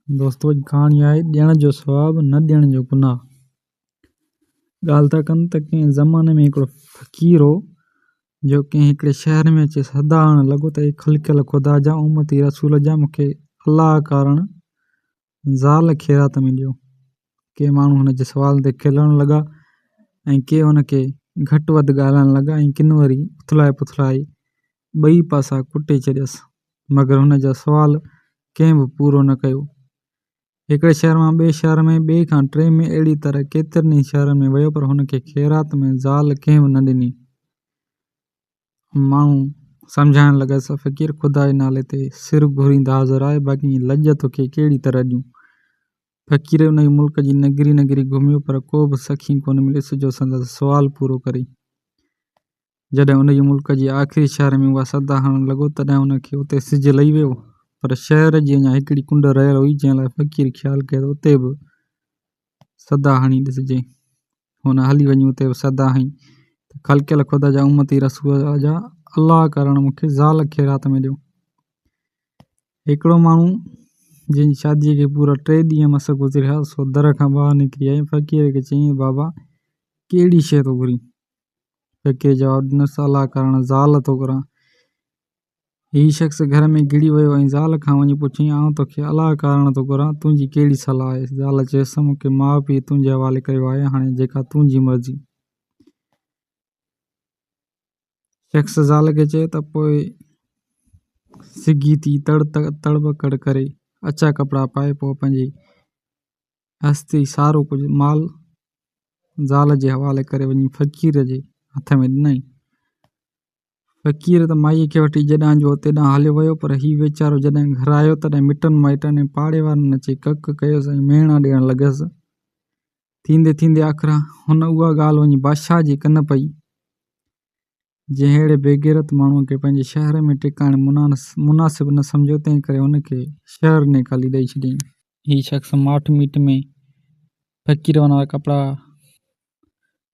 दोस्तों अॼु कहाणी आहे ॾियण जो सवाबु न ॾियण जो गुनाह। ॻाल्हि था कनि त कंहिं ज़माने में हिकिड़ो फ़क़ीर हो जो कंहिं हिकिड़े शहर में अची सदा हणणु लॻो त ख़लक़ियल ख़ुदा जा उम्मती रसूल जा मूंखे अलाह कारण ज़ाल ख़ैरात में ॾियो। के माण्हू हुनजे सुवाल ते खिलणु लॻा ऐं के हुनखे घटि वधि ॻाल्हाइणु लॻा ऐं किन वरी उथलाए पुथलाए ॿई पासा कुटे छॾियसि, मगर हुनजा सुवाल कंहिं बि पूरो न कयो। हिकिड़े शहर मां ॿिए शहर में, ॿिए खां टे में, अहिड़ी तरह केतिरनि ई शहरनि में वियो पर हुनखे ख़ैरात में ज़ाल कंहिं बि न ॾिनी। माण्हू सम्झाइणु लॻसि फ़क़ीर ख़ुदा जे नाले ते सिर घुरींदा हाज़िर आहे, बाक़ी लॼ तोखे कहिड़ी तरह ॾियूं। फ़क़ीर उन मुल्क जी नगरी नगरी घुमियो पर को बि सखी कोन मिलियसि जो संदसि सुवाल पूरो करे। जॾहिं उन मुल्क जे आख़िरी शहर में उहा सदा हणणु लॻो तॾहिं हुनखे उते सिजु लही वियो, पर शहर जी अञा हिकिड़ी कुंड रहियल हुई जंहिं लाइ फ़क़ीर ख़्यालु कयो त उते बि सदा हणी ॾिसिजे। हुन हली वञी उते बि सदा हई त ख़लक़ियल ख़ुदा जा उम्मती रसूल जा अलाह करणु मूंखे ज़ाल ख़ैरात में ॾियो। हिकिड़ो माण्हू जंहिंजी शादीअ खे पूरा 3 ॾींहं मस गुज़रिया सो दर खां ॿाहिरि निकिरी आई फ़क़ीर खे चयईं बाबा कहिड़ी शइ थो घुरीं? फ़क़ीर जवाबु ॾिनसि अलाह करणु ज़ाल थो घुरां। हीउ शख़्स घर में घिड़ी वियो ऐं ज़ाल खां वञी पुछियईं आउं तोखे अलाह करणु थो घुरां, तुंहिंजी कहिड़ी सलाह आहे? ज़ाल चयसि मूंखे माउ पीउ तुंहिंजे हवाले कयो आहे, हाणे जेका तुंहिंजी मर्ज़ी। शख़्स ज़ाल खे चयो त पोइ सिगी थी तड़बकड़ करे अछा कपिड़ा पाए पोइ पंहिंजी हस्ती सारो कुझु माल ज़ाल जे हवाले करे वञी फ़क़ीर जे हथ में ॾिनई। फ़क़ीर त माईअ खे वठी जॾां जो तेॾां हलियो वियो, पर हीउ वीचारो जॾहिं घर आयो तॾहिं मिटनि माइटनि ऐं पाड़े वारनि अची कक कयोसि ऐं मेणा ॾियणु लॻसि। थींदे थींदे आख़िर हुन उहा ॻाल्हि वञी बादशाह जी कन पई, जंहिं अहिड़े बेग़ैरत माण्हूअ खे पंहिंजे शहर में टिकाइण मुनासिब न सम्झो, तंहिं करे हुनखे शहर निकाली ॾेई छॾियईं। हीउ शख़्स माठ मीट में फ़क़ीर वारा कपिड़ा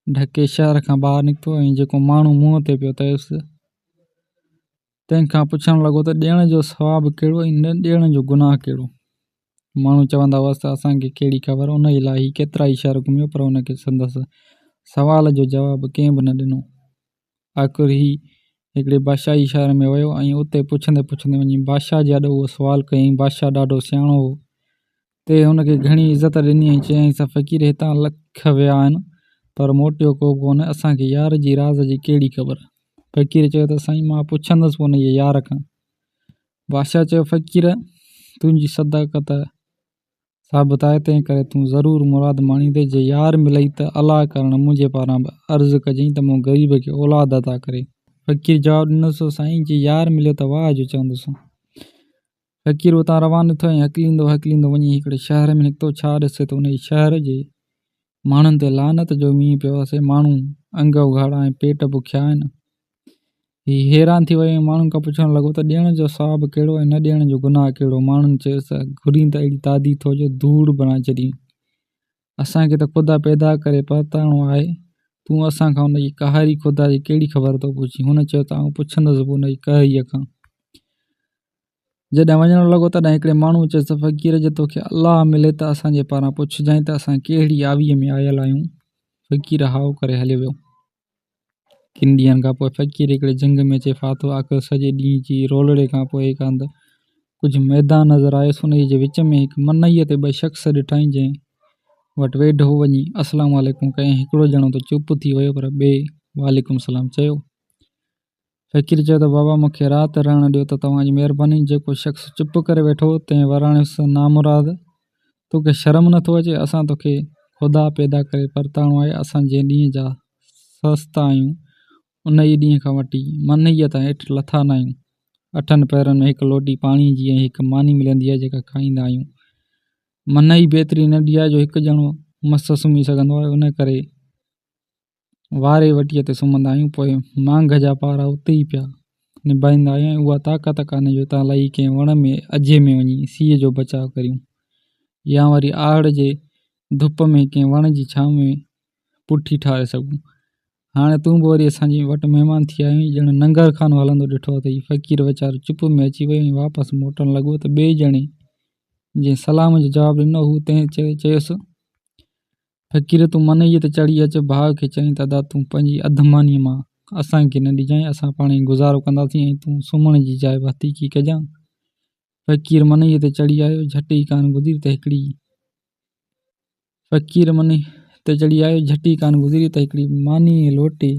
ढके शहर खां ॿाहिरि निकितो ऐं जेको माण्हू मुंहं ते पियो तयुसि तंहिंखां पुछणु लॻो त ॾियण जो सवाबु कहिड़ो ऐं न ॾियण जो गुनाह कहिड़ो? माण्हू चवंदा हुअसि त असांखे कहिड़ी ख़बर, उन जे लाइ केतिरा ई शहर घुमियो पर हुनखे संदसि सवाल जो जवाबु कंहिं बि न ॾिनो। आख़िर ही हिकिड़े बादशाही शहर में वियो ऐं उते पुछंदे पुछंदे वञी बादशाह जे आॾो उहो सुवालु कयईं। बादशाह ॾाढो सियाणो हो ते हुनखे घणी इज़त ॾिनी ऐं चयईंसि त फ़क़ीर हितां लख विया आहिनि पर मोटियो को कोन, असांखे यार जी राज़ जी कहिड़ी ख़बर? फ़क़ीर चयो त साईं मां पुछंदुसि कोन इहे यार खां। बादशाह चयो फ़क़ीर तुंहिंजी सदाकत साबित आहे, तंहिं करे तूं ज़रूरु मुराद माणींदे, जे यार मिलई त अलाह करणु मुंहिंजे पारां बि अर्ज़ु कजांइ त मूं ग़रीब खे औलाद अता करे। फ़क़ीर जवाबु ॾिनसि साईं जे यार मिलियो त वाह जो चवंदुसि। फ़क़ीर उतां रवानो थियो ऐं हकलींदो वञी हिकिड़े शहर में निकितो। छा ॾिसे त उन शहर जे माण्हुनि ते लानत जो मींहुं पियो वसे, माण्हू अंग उघाड़ा ऐं पेट बुखिया आहिनि। हीउ हैरान थी वियो ऐं माण्हुनि खां पुछणु लॻो त ॾियण जो सवाबु कहिड़ो ऐं न ॾियण जो गुनाह कहिड़ो? माण्हुनि चयोसि घुरीं त अहिड़ी तादी थो जो धूड़ बणाए छॾी। असांखे त ख़ुदा पैदा करे परताइणो आहे, तूं असांखां हुनजी क़हारी ख़ुदा जी कहिड़ी ख़बर थो पुछी? हुन चयो त आउं पुछंदुसि पोइ हुनजी कहरीअ खां। जॾहिं वञणु लॻो तॾहिं हिकिड़े माण्हू चयोसि फ़क़ीर जे तोखे अलाह मिले त असांजे पारां पुछजांइ त असां कहिड़ी आवीअ में आयल आहियूं। फ़क़ीर हाउ करे हलियो वियो। किन ॾींहंनि खां पोइ फ़क़ीर हिकिड़े जंग में अचे फाथो। आख़िर सॼे ॾींहं जी रोलड़े खां पोइ हिकु हंधि कुझु मैदान नज़र आयुसि। उन जे विच में हिकु मनईअ ते 2 शख़्स ॾिठईं, जंहिं वटि वेढो वञी अस्सलाम वालेकुम कयईं। हिकिड़ो ॼणो त चुप थी वियो पर ॿिए वालेकुम सलाम चयो। फ़क़ीर चयो त बाबा मूंखे राति रहणु ॾियो त तव्हांजी महिरबानी। जेको शख़्स चुप करे वेठो तंहिं वराणियुसि नामुराद तोखे शर्म नथो अचे? असां तोखे ख़ुदा पैदा करे परताइणो आहे। असां जंहिं ॾींहं जा सस्ता आहियूं उन ई ॾींहं खां वठी मनईअ तां हेठि लथा न आहियूं। 8 पहरनि में हिकु लोटी पाणी जी ऐं हिकु मानी मिलंदी आहे जेका खाईंदा आहियूं। मनई बि एतिरी नंढी आहे जो हिकु ॼणो मस सुम्ही सघंदो आहे, उन करे वारे वटीअ ते सुम्हंदा आहियूं। पोइ मांग जा पारा उते ई पिया निभाईंदा आहियूं ऐं उहा ताक़त कान्हे जो तव्हां लही कंहिं वण में अॼे में वञी सीउ जो बचाव करियूं, या वरी आहड़ जे धुप में कंहिं वण जी छांव में पुठी ठाहे सघूं। हाणे तूं बि वरी असांजे वटि महिमान थी आहीं, ॼण नंगर खानो हलंदो ॾिठो अथई। फ़क़ीर वीचारो चुप में अची वियो ऐं वापसि मोटणु लॻो त ॿिए ॼणे जंहिं सलाम जो जवाबु ॾिनो हू तंहिं चयुसि, फ़क़ीर तूं मन ई त चढ़ी अच, भाउ खे चईं दादा तूं पंहिंजी अधमानीअ मां असांखे न ॾिजांइ, असां पाण ई गुज़ारो कंदासीं ऐं तूं सुम्हण जी जाइ वधीकी कजां। फ़क़ीर मन ई ते चढ़ी आयो, झटि ई कान गुज़री त हिकिड़ी मानी लोटे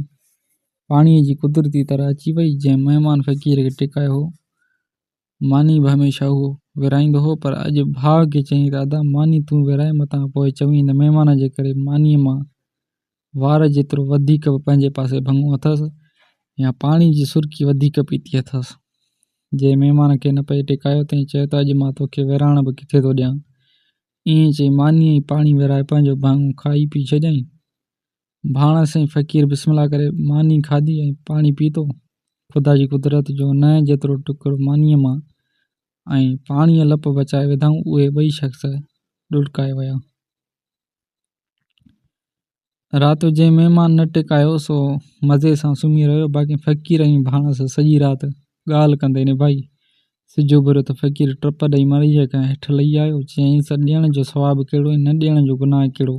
पाणीअ जी कुदरती तरह अची वई। जंहिं महिमान फ़क़ीर खे टिकायो हो, मानी बि हमेशह उहो विराईंदो हो, पर अॼु भाउ खे चईं दादा मानी तूं विराए मतां, पोइ चवईं त महिमान जे करे मानीअ मां वार जेतिरो वधीक पंहिंजे पासे भङो अथसि या पाणी जी सुरकी वधीक पीती अथसि। जंहिं महिमान खे न पए टिकायो तंहिं चयो त अॼु मां तोखे विराइण बि किथे थो ॾियां। ईअं चई मानीअ ई पाणी विराए पंहिंजो भाङो खाई पी छॾियईं। भाण साईं फ़क़ीर बिस्मिल्लाह करे मानी खाधी ऐं पाणी पीतो। ख़ुदा जी कुदरत जो न जेतिरो टुकुर मानीअ मां ऐं पाणीअ लप बचाए विधऊं, उहे ॿई शख़्स ॾुड़काए विया। राति जंहिं महिमान न टिकायो सो मज़े सां सुम्ही रहियो, बाक़ी फ़क़ीर ऐं भाण सां सॼी राति ॻाल्हि कंदे निभाई। सिज उभिरियो त फ़क़ीर टप ॾेई मरीज़ खां हेठि लही आयो। चयईंसि ॾियण जो सवाबु कहिड़ो ऐं न ॾियण जो गुनाह कहिड़ो।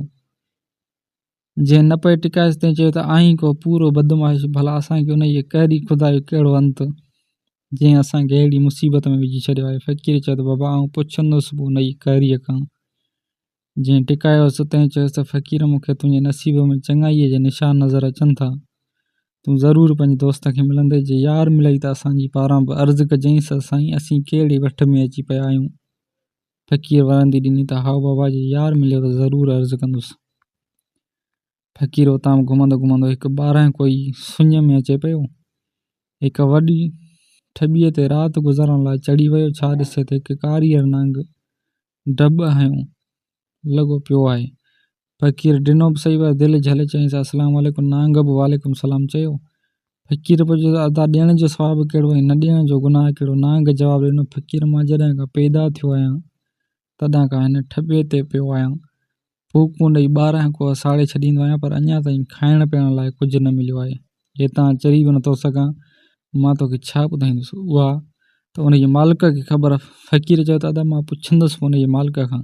जंहिं न पए टिकायसि तंहिं चयो त आहीं को पूरो बदमाश, भला असांखे उन जे कहरी ख़ुदा जो कहिड़ो अंत जंहिं असांखे अहिड़ी मुसीबत में विझी छॾियो आहे। फ़क़ीर चयो त बाबा आउं पुछंदुसि बि उन जी कहरीअ खां। जंहिं टिकायोसि तंहिं चयोसि त फ़क़ीर मूंखे तुंहिंजे नसीब में चङाईअ जे निशान नज़र अचनि था। तूं ज़रूरु पंहिंजे दोस्त खे मिलंदे, जे यार मिलई त असांजी पारां बि अर्ज़ु कजांइसि साईं असीं कहिड़े वठ में अची पिया आहियूं। फ़क़ीर वरंदी ॾिनी त हाओ बाबा जे यार मिलियो त ज़रूरु अर्ज़ु कंदुसि। फ़क़ीर उतां घुमंदो घुमंदो हिकु ॿारहं कोई सुञ में अचे पियो। हिकु वॾी ठॿीअ ते राति गुज़ारण लाइ चढ़ी वियो। छा ॾिसे त हिकु कारीअ नांग डब हयूं लॻो पियो आहे। फ़क़ीर ॾिनो बि सही, पर दिलि झले चयईंसि अस्सलाम वालेकुम। नांग बि वालेकुम सलाम चयो। फ़क़ीर पुछियो त अदा ॾियण जो सवाबु कहिड़ो ऐं न ॾियण जो गुनाह कहिड़ो। नांग जवाबु ॾिनो, फ़क़ीर मां जॾहिं खां पैदा थियो आहियां तॾहिं खां हिन ठॿे ते पियो आहियां, फूकूं ॾेई 12 कोह साड़े छॾींदो आहियां, पर अञा ताईं खाइण पीअण लाइ कुझु न मिलियो आहे। हितां चरी बि नथो सघां, मां तोखे छा ॿुधाईंदुसि, उहा त उन जे मालिक खे ख़बर। फ़क़ीर चयो त अदा मां पुछंदुसि उन जे मालिक खां।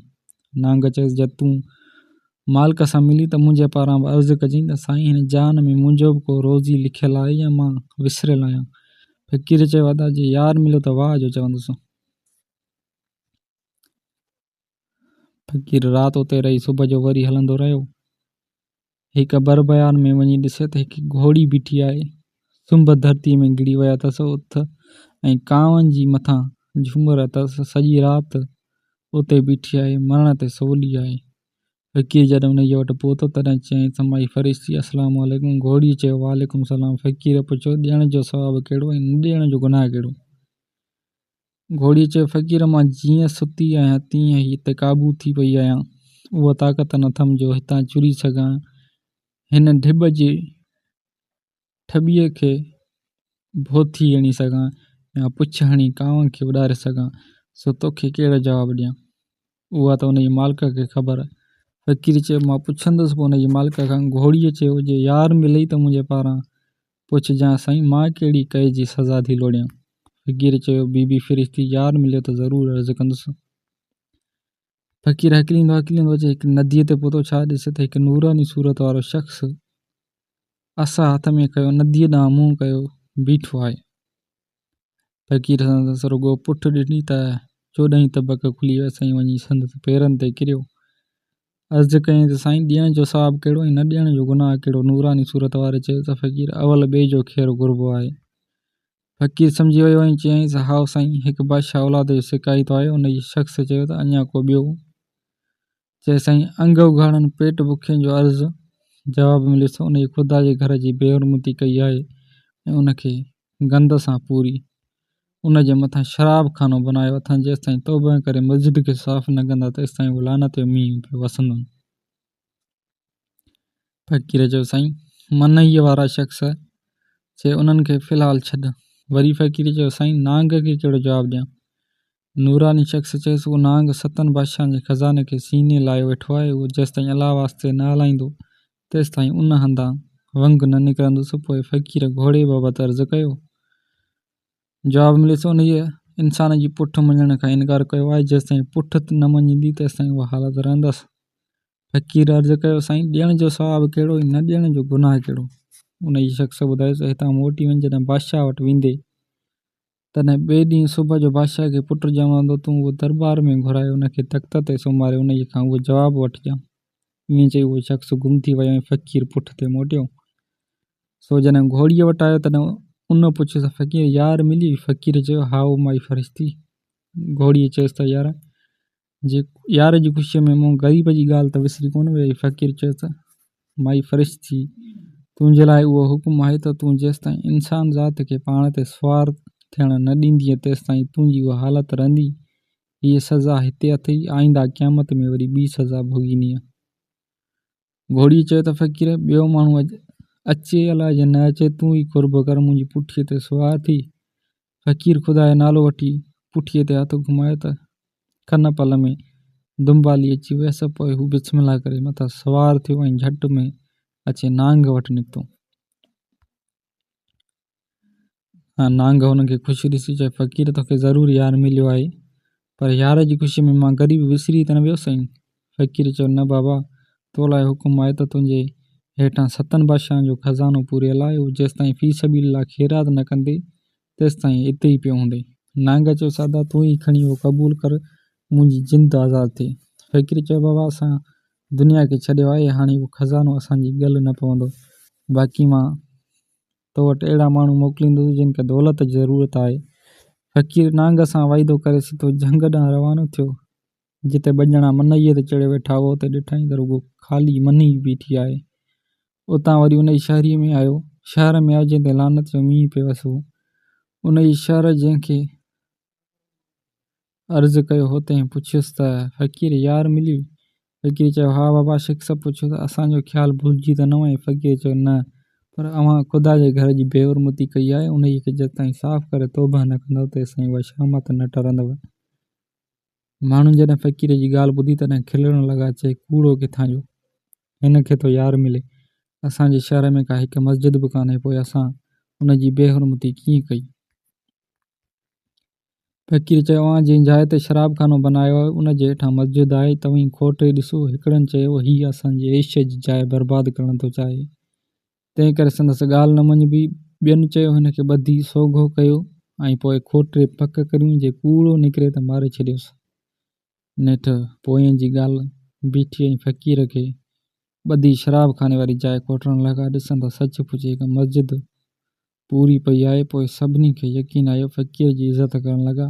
नांग चयोसि जॾहिं तूं मालिक सां मिली त मुंहिंजे पारां बि अर्ज़ु कजांइ त साईं हिन जान में मुंहिंजो बि को रोज़ी लिखियलु आहे या मां विसरियलु आहियां। फ़क़ीर चयो अदा जे यार मिलियो त वाह जो चवंदुसि। फ़क़ीर राति उते रही सुबुह जो वरी हलंदो रहियो। हिकु बरबयान में वञी ॾिसे त हिकु घोड़ी बीठी आहे। सुंभ धरतीअ में गिड़ी विया अथसि। उथ ऐं कांवनि जी मथां झूमर अथसि। सॼी राति उते बीठी आहे, मरण ते सवली आहे। फ़क़ीर जॾहिं उन जे वटि पहुतो तॾहिं चयईं समाई फ़रिश्ती अस्सलाम वालेकुम। घोड़ीअ चयो वालेकुम सलाम। फ़क़ीर पुछियो ॾियण जो सवाबु कहिड़ो ऐं न ॾियण जो गुनाह कहिड़ो। घोड़ीअ चयो फ़क़ीर मां जीअं सुती आहियां तीअं ई हिते क़ाबू थी पई आहियां। उहा ताक़त न अथमि जो हितां चुरी सघां, हिन ढिब जी ठॿीअ खे भोथी हणी सघां या पुछ हणी कांव खे उॾारे सघां, सो तोखे कहिड़ो जवाबु ॾियां। उहा त उन जे मालिक खे ख़बर। फ़क़ीर चयो मां पुछंदुसि पोइ उन जे मालिक खां। घोड़ीअ चयो जे यार मिलई त मुंहिंजे पारां पुछजांइ साईं, मां कहिड़ी कए जी सज़ा थी लोड़ियां। फ़क़ीर चयो बीबी फ़रिश्ती यार मिलियो त ज़रूरु अर्ज़ु कंदुसि। फ़क़ीर हकिलींदो अचे हिकु नदीअ ते पहुतो। छा ॾिसे त हिकु नूरानी सूरत वारो शख़्स असा हथ में खयो नदीअ ॾांहुं मुंहुं कयो बीठो आहे। फ़क़ीर संदसि रुॻो पुठि ॾिनी त 14 तबक खुली वियसि ऐं वञी संदसि पेरनि ते किरियो। अर्ज़ु कयईं त साईं ॾियण जो सवाबु कहिड़ो ऐं न ॾियण जो गुनाह कहिड़ो। नूरानी सूरत वारे चयो त फ़क़ीर अवल ॿिए जो ख़ैरु घुरिबो आहे। फ़क़ीर सम्झी वियो ऐं चयईंसि हाओ साईं, हिकु बादशाह औलाद जो शिकायतो आहे। उन जी शख़्स चयो त अञा को ॿियो। चए साईं अंग उघाड़नि पेट बुखियनि जो अर्ज़ु जवाबु मिलियुसि। उन जे ख़ुदा जे घर जी बेहरमती कई आहे ऐं उनखे गंद सां पूरी उन जे मथां शराब खानो बनायो अथनि। जेसिताईं तौबा करे मस्जिद खे साफ़ न कंदा तेसिताईं उहो लानत जो मींहुं पियो वसंदो। फ़क़ीर चयो साईं मनईअ वारा शख़्स चए उन्हनि खे फ़िलहालु छॾ। वरी फ़क़ीर चयो साईं नांग खे कहिड़ो जवाबु ॾियां। नूरानी शख़्स चयसि उहो नांग 7 बादशाहनि जे ख़ज़ाने खे सीने लाइ वेठो आहे। उहो जेसिताईं अलाह वास्ते न हलाईंदो तेसिताईं उन हंधा वंग न निकिरंदुसि। पोइ फ़क़ीर घोड़े बाबति अर्ज़ु कयो। जवाबु मिलियुसि उन इंसान जी पुठ मञण खां इनकार कयो आहे। जेसिताईं पुठ न मञींदी तेसिताईं उहा हालत रहंदसि। फ़क़ीर अर्ज़ु कयो, साईं, ॾियण जो सवाबु कहिड़ो, न ॾियण जो गुनाह कहिड़ो? उन जी शख़्स ॿुधायोसि, हितां मोटी वञ। जॾहिं बादशाह वटि वेंदे तॾहिं ॿिए ॾींहुं सुबुह जो बादशाह खे पुटु चवंदो, तूं उहो दरबार में घुराए उनखे तख़्त ते सुम्हारे उन खां उहो जवाबु वठिजांइ। ईअं चई उहो शख़्स गुम थी वियो ऐं फ़क़ीर पुठ ते मोटियो। सो जॾहिं घोड़ीअ वटि आयो तॾहिं उन पुछियोसि, फ़क़ीर यार मिली? फ़क़ीर चयो, हा ओ माई फ़रिश्ती। घोड़ीअ चयोसि त यार यार जी ख़ुशीअ में मूं ग़रीब जी ॻाल्हि त विसरी कोन वई। फ़क़ीर चयोसि, माई फ़रिश्ती, तुंहिंजे लाइ उहो हुकुम आहे त तूं जेसिताईं इंसान ज़ात खे पाण ते सुवार थियण न ॾींदीअ तेसिताईं तुंहिंजी उहा हालत रहंदी। हीअ सज़ा हिते अथई, आईंदा क़यामत में वरी ॿी सज़ा भोॻींदीअ। घोड़ीअ चयो त फ़क़ीर, ॿियो माण्हू अचे अलाए जे न अचे, तूं ई क़ुर्ब कर, मुंहिंजी पुठीअ ते सुवार थी। फ़क़ीर ख़ुदा जो नालो वठी पुठीअ ते हथु घुमायो त कन पल में दुंबाली अची वियसि। पोइ हू बिस्मिल्लाह करे मथां सुवार थियो ऐं झटि में अचे नांग वटि निकितो। नांग हुनखे ख़ुशी ॾिसी चयो, फ़क़ीर, तोखे ज़रूरु यार मिलियो आहे, पर यार जी ख़ुशीअ में मां ग़रीब विसरी त न वियो साईं? फ़क़ीर चयो, न बाबा, तो लाइ हुकुम आहे त तुंहिंजे हेठां 7 बादशाहनि जो ख़ज़ानो पूरियल आहे। हू जेसिताईं फ़ी सबीलिल्लाह ख़ैरात न कंदे तेसिताईं हिते ई पियो हूंदे। नांग चयो, सादा, तूं ई खणी उहो क़बूल कर, मुंहिंजी जिंद आज़ादु थिए। फ़क़ीर चयो, बाबा, असां दुनिया खे छॾियो आहे, हाणे उहो ख़ज़ानो असांजी ॻल न पवंदो। बाक़ी मां तो वटि अहिड़ा माण्हू मोकिलींदुसि जिन खे दौलत जी ज़रूरत आहे। फ़क़ीर नांग सां वाइदो करे सिधो झंग ॾांहुं रवानो थियो। जिते ॿॼणा मनईअ ते चढ़े वेठा हुआ उते ॾिठईं त रुॻो ख़ाली मनी बीठी आहे। उतां वरी उन जी शहरीअ में आयो। शहर में आयो जंहिं ते लानत जो मींहुं पियो वसो। उन जी शहर जंहिंखे अर्ज़ु कयो हुते पुछियुसि त फ़क़ीर यार मिली? फ़क़ीर चयो, हा बाबा। शख़्स पुछियो त असांजो ख़्यालु भुलिजी त न वई? फ़क़ीर चयो, न, पर अव्हां ख़ुदा जे घर जी बेहुरमती कई आहे। उन खे जेसिताईं साफ़ करे तौबा न कंदव तेसिताईं उहा शामत न टरंदव। माण्हुनि जॾहिं फ़क़ीर जी ॻाल्हि ॿुधी तॾहिं खिलण लॻा, चई, कूड़ो किथां जो, हिन खे तो यार मिले। असांजे शहर में का हिकु मस्जिद बि कान्हे, पोइ असां उन जी बेहुरमती कीअं कई? फ़क़ीर चयो, अव्हां जंहिं जाइ ते शराब खानो बनायो आहे उन जे हेठां मस्जिद आहे। तव्हीं खोटे ॾिसो। हिकिड़नि चयो, हीअ असांजी ऐश जी जाइ बर्बादु करणु थो चाहे, तंहिं करे संदसि ॻाल्हि न मञिबी। ॿियनि चयो, हिन खे ॿधी सोघो कयो ऐं पोइ खोटे पक करियूं, जे कूड़ो निकिरे त मारे छॾियोसि। नेठि पोयनि जी ॻाल्हि बीठी ऐं फ़क़ीर खे ॿधी शराब खाने वारी जाइ खोटण लॻा। ॾिसनि त सचपुच हिकु मस्जिद पूरी पई आहे। पोइ सभिनी खे यकीन आयो। फ़क़ीर जी इज़त करणु लॻा।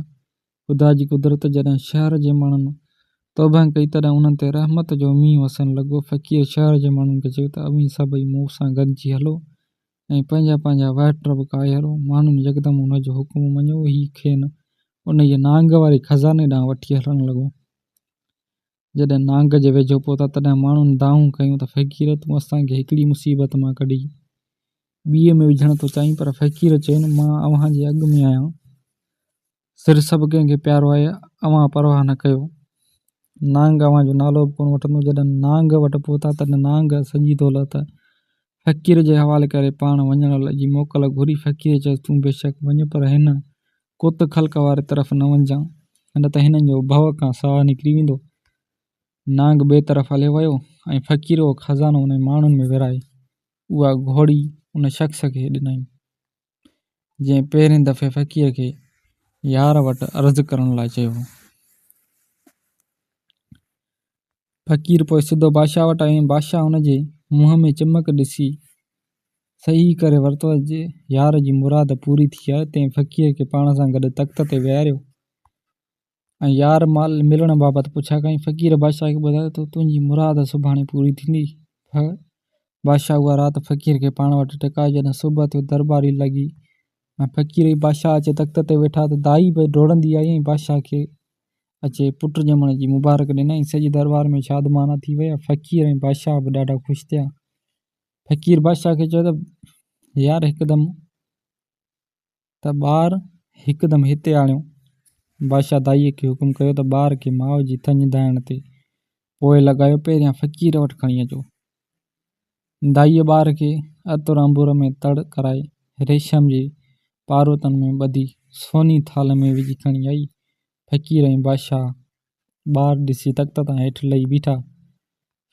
ख़ुदा जी कुदरत, जॾहिं शहर जे माण्हुनि तौबा कई तॾहिं उन्हनि ते रहमत जो मींहुं वसणु लॻो। फ़क़ीर शहर जे माण्हुनि खे चयो त अव्हीं सभई मूं सां गॾिजी हलो ऐं पंहिंजा पंहिंजा वाइट बकाए हलो। माण्हुनि यकदमि हुन जो हुकुम मञियो। ही खेनि उन जे नांग वारे ख़ज़ाने ॾांहुं वठी हलणु लॻो। जॾहिं नांग जे वेझो पहुता तॾहिं माण्हुनि दाऊं कयूं त फ़क़ीर, तूं असांखे हिकिड़ी मुसीबत मां कढी ॿीअ में विझण थो चाहीं? पर फ़क़ीर चयुनि, मां अव्हां जे अॻु में आहियां। सिर सभु कंहिंखे प्यारो आहे, अव्हां परवाह न कयो। नांग अव्हां जो नालो बि कोन वठंदो। जॾहिं नांग वटि पहुता तॾहिं नांग सॼी दौलत फ़क़ीर जे हवाले करे पाण वञण जी मोकल घुरी। फ़क़ीर चयो, तूं बेशक वञ, पर हिन कुत ख़ल्क़ वारे तरफ़ न वञजांइ, न त हिननि जो भव खां साह निकिरी वेंदो। नांग ॿिए तरफ़ हलियो वियो ऐं फ़क़ीर उहो ख़ज़ानो उन माण्हुनि में विराए उहा घोड़ी उन शख़्स खे ॾिनई जंहिं पहिरें दफ़े फ़क़ीर खे यार वटि अर्ज़ु करण लाइ चयो हो। फ़क़ीर पोइ सिधो बादशाह वटि आयो ऐं बादशाह हुन जे मुंहं में चिमक ॾिसी सही करे वरितो जे यार जी मुराद पूरी थी आहे। तंहिं फ़क़ीर खे पाण सां गॾु तख़्त ते विहारियो ऐं यार माल मिलण बाबति पुछा कई। फ़क़ीर बादशाह खे ॿुधायो त तुंहिंजी मुराद सुभाणे पूरी थींदी। बादशाह उहा राति फ़क़ीर खे पाण वटि टिकाए। जॾहिं सुबुह थियो दरबारी लॻी ऐं फ़क़ीर बादशाह अचे तख़्त ते वेठा त दाई बि डोड़ंदी आई ऐं बादशाह खे अचे पुटु ॼमण जी मुबारक ॾिनई। सॼी दरबार में शादमाना थी विया। फ़क़ीर ऐं बादशाह बि ॾाढा ख़ुशि थिया। फ़क़ीर बादशाह खे चयो त यार ॿार हिकदमि हिते आणियो। बादशाह दाईअ खे हुकुम कयो त ॿार खे माउ जी थञ धाइण ते पोइ लॻायो, पहिरियां फ़क़ीर वटि खणी अचो। दाईअ ॿार खे अतुर अंबुर में तड़ कराए रेशम जे पारोतनि में ॿधी सोनी थाल में विझी खणी आई। फ़क़ीर ऐं बादशाह ॿार ॾिसी तख़्त तां हेठि लही बीठा।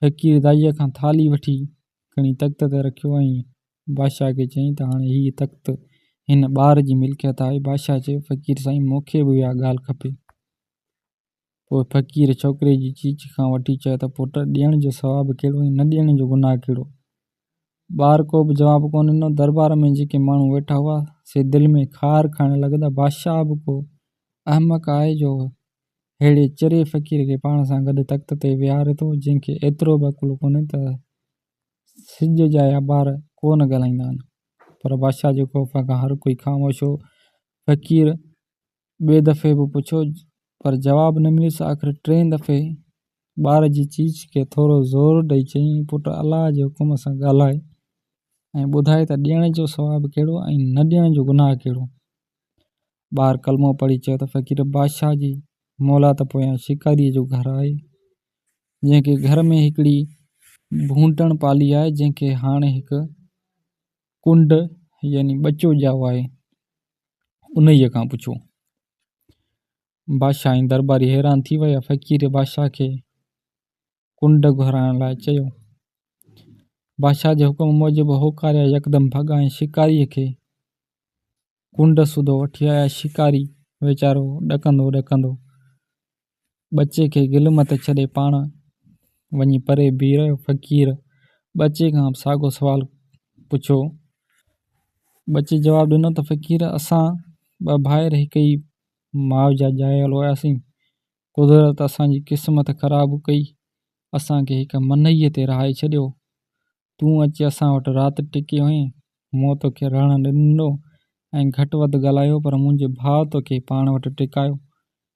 फ़क़ीर दाईअ खां थाली वठी खणी तख़्त ते रखियो ऐं बादशाह खे चयईं त हाणे हीअ तख़्त हिन ॿार जी मिल्कियत आहे। बादशाह चयो, फ़क़ीर साईं, मूंखे बि इहा ॻाल्हि खपे। पोइ फ़क़ीर छोकिरे जी चीच खां वठी चयो त पुट, ॾियण जो सवाबु कहिड़ो ऐं न ॾियण जो गुनाह कहिड़ो? ॿार को बि जवाबु कोन ॾिनो। दरबार में जेके माण्हू वेठा हुआ से दिलि में खार खाइण लॻा। बादशाह बि को अहमक आहे जो अहिड़े चरे फ़क़ीर खे पाण सां गॾु तख़्त ते विहारे थो, जंहिंखे एतिरो बि अकुलु कोन्हे त सिज जा या ॿार कोन ॻाल्हाईंदा आहिनि। पर बादशाह जे ख़ौफ़ खां हर कोई ख़ामोश हो। फ़क़ीर ॿिए दफ़े बि पुछियो, पर जवाबु न मिलियुसि। आख़िर टें दफ़े ॿार जी चीच खे थोरो ज़ोर ॾेई चयईं, पुट, अलाह जे हुकुम सां ॻाल्हाए ऐं ॿुधाए त ॾियण जो सवाबु कहिड़ो ऐं न ॾियण जो गुनाह कहिड़ो? ॿार कलमो पढ़ी चयो त फ़क़ीर, बादशाह जी मौलात पोयां शिकारीअ जो घरु आहे, जंहिंखे घर में हिकिड़ी भूंटण पाली आहे, जंहिंखे हाणे हिकु कुंड यानी ॿचो ॼाओ आहे। उन्हीअ खां पुछो। बादशाह ऐं दरबारी हैरान थी विया। फ़क़ीर बादशाह खे कुंड घुराइण लाइ चयो। बादशाह जे हुकुम मूजिबि होकारिया यकदमि भॻा ऐं शिकारीअ खे कुंड सुधो वठी आया। शिकारी वीचारो ॾकंदो ॾकंदो ॿचे खे गिलम ते छॾे पाण वञी परे बीह रहियो। फ़क़ीर ॿचे खां साॻियो सुवालु पुछियो। ॿचे जवाबु ॾिनो त फ़क़ीर, असां ॿ भाइर हिक ई माउ जा ॼायल हुआसीं। कुदरत असांजी क़िस्मत ख़राबु कई, असांखे हिक मनईअ ते रहाए छॾियो। तूं अची असां वटि राति टिकी हुई। मूं तोखे रहणु न ॾिनो ऐं घटि वधि ॻाल्हायो, पर मुंहिंजे भाउ तोखे पाण वटि टिकायो,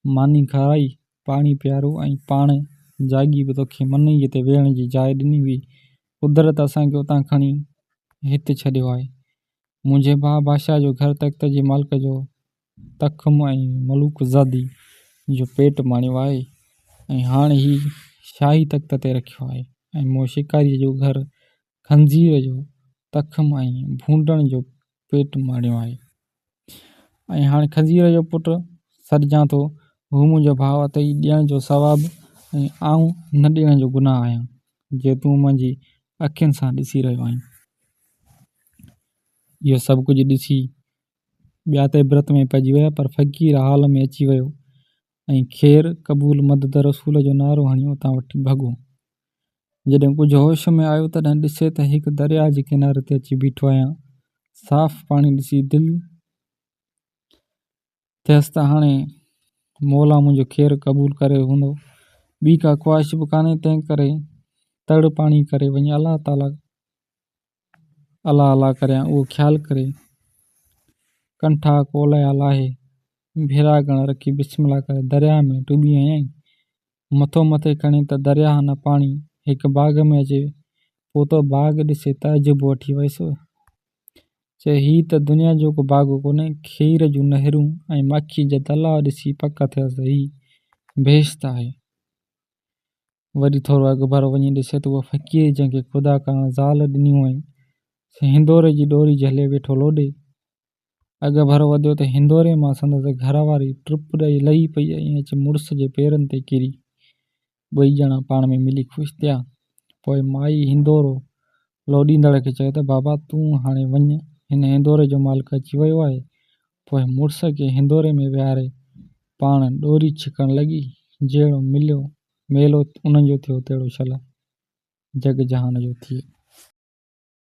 मानी खाराई, पाणी पीआरो ऐं पाण जाॻी बि तोखे मनईअ ते वेहण जी जाइ ॾिनी हुई। कुदरत असांखे उतां खणी हिते छॾियो आहे। मुंहिंजे भाउ बादशाह जो घर तख़्त जे मालिक जो तख़्म ऐं मलूक ज़ादी जो पेट माणियो आहे ऐं हाणे ही शाही तख़्त ते रखियो आहे। ऐं मूं शिकारीअ जो घर खंज़ीर जो तख़्म ऐं भूंडण जो पेट माणियो आहे। ऐं हाणे खंज़ीर जो पुटु सॾिजां थो, हू मुंहिंजो भाउ अथई। ॾियण जो सवाबु ऐं आऊं न ॾियण जो गुनाह आहियां, जे तूं मुंहिंजी अखियुनि सां ॾिसी रहियो आहीं। इहो सभु कुझु ॾिसी ॿिया त इब्रत में पइजी विया, पर फ़क़ीर हाल में अची वियो ऐं ख़ैर क़बूल मदद रसूल जो नारो हणी उतां वठी भॻो। जॾहिं कुझु होश में आयो तॾहिं ॾिसे त हिकु दरिया जे किनारे ते अची बीठो आहियां। साफ़ पाणी ॾिसी दिलि थियसि त हाणे मौला मुंहिंजो ख़ैरु क़बूल करे हूंदो। ॿी का ख़्वाहिश बि कान्हे, तंहिं करे तड़ पाणी करे वञी अलाह ताला अलाह अलाह करियां, उहो ख़्यालु करे कंठा कोलया लाहे भेरा गण रखी बिस्मिल्लाह करे दरिया में टुॿी आयईं। मथो मथे खणी त दरिया न पाणी हिकु बाग़ में अचे पोइ त बाग़ ॾिसे तइजुब वठी वियुसि। चए, हीअ त दुनिया जो को बाग़ कोन्हे, खीर जूं नहरूं ऐं माखी जा तलाउ ॾिसी पक थियसि हीअ बेहिश्त आहे। वरी थोरो अॻु भरो वञी ॾिसे त उहो फ़क़ीर जंहिंखे ख़ुदा करणु ज़ाल ॾिनियूं आहिनि, हिंदोरे जी डोरी झले वेठो लोॾे। अॻु भरो वधियो त हिंदोरे मां संदसि घरवारी टुप ॾेई लही पई ऐं अची मुड़ुस जे पेरनि ते किरी। ॿई ॼणा पाण में मिली ख़ुशि थिया। पोइ माई हिंदोरो लोॾींदड़ खे चयो त बाबा, तूं हाणे वञ, हिन हिंदोरे जो मालिक अची वियो आहे। पोइ मुड़ुस खे हिंदोरे में विहारे पाण डोरी छिकण लॻी। जहिड़ो मेलो उन्हनि जो थियो, तहिड़ो छल जग जहान जो थिए।